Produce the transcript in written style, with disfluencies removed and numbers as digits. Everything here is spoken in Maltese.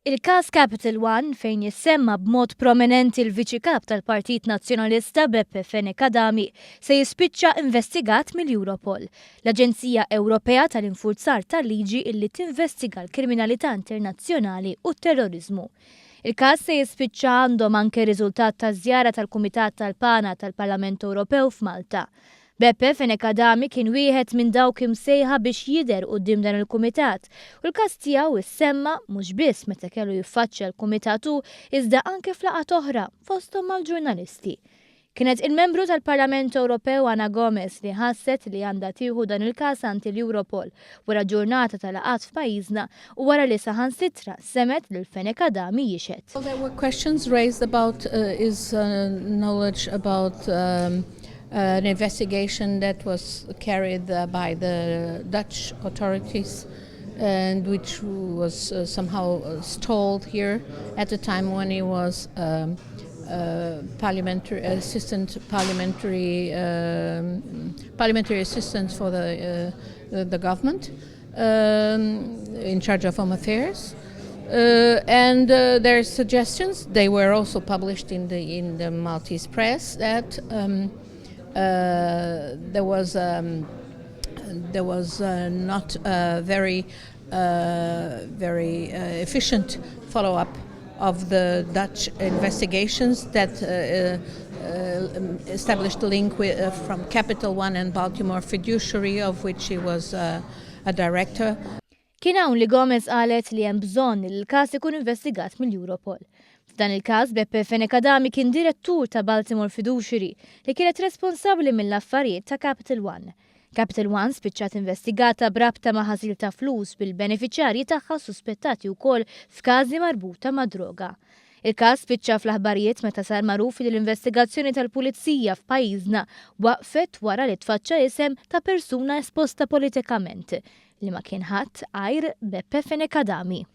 Il-każ Capital One fejn jissemma b'mod prominenti l-Viċi Kap tal-Partit Nazzjonalista Beppe Fene-Kadami se jispiċċa investigat mill-Europol, l-Aġenzija Ewropea tal-Infurzar tal-Liġi illi tinvestiga l-kriminalità internazzjonali u t-terrorizmu. Il-każ se jispiċċa għandhom anke riżultat ta' żjara tal-Kumitat tal-Pana tal-Parlament Ewropew f'Malta. Beppe Fene-Kadami kien wieħed minn dawk imsejħa biex jidher quddiem dan il-kumitat u l-każ tiegħu issemma mhux biss meta kellu jiffaċċja l-kumitatu iżda anke f'laqgħat oħra fosthom mal-ġurnalisti. Kienet il-membru tal-Parlament Ewropew Ana Gomez li ħasset li għandha tieħu dan il-każ ant il-Europol wara ġurnata tal-laqgħat f'pajjiżna u wara li saħansitra semet lil Fene-Kadami jixed. Well, there were questions raised about his knowledge about an investigation that was carried by the Dutch authorities and which was somehow stalled here at the time when he was parliamentary assistant parliamentary assistant for the government in charge of home affairs. And their suggestions, they were also published in the Maltese press, that there was not a very efficient follow-up of the Dutch investigations that established a link from Capital One and Baltimore Fiduciary, of which he was a director. Kien hawn li Gomez qalet li hemm bżonn li l-każ ikun investigat mill-Europol. F'dan il-każ Beppe Fene-Kadami kien direttur ta' Baltimore Fiduciary li kienet responsabbli mill-affarijiet ta' Capital One. Capital One spiċċat investigata brabta ma' ħażil ta' flus bil-beneficjarji tagħha suspettati wkoll f'każi marbuta ma' droga. Il-każ spiċċa fl-aħbarijiet meta sar magħruf li l-investigazzjoni tal-Pulizija f'pajjiżna waqfet wara li tfaċċa isem ta' persuna esposta politikament li ma kien ħadd għajr Beppe Fene-Kadami.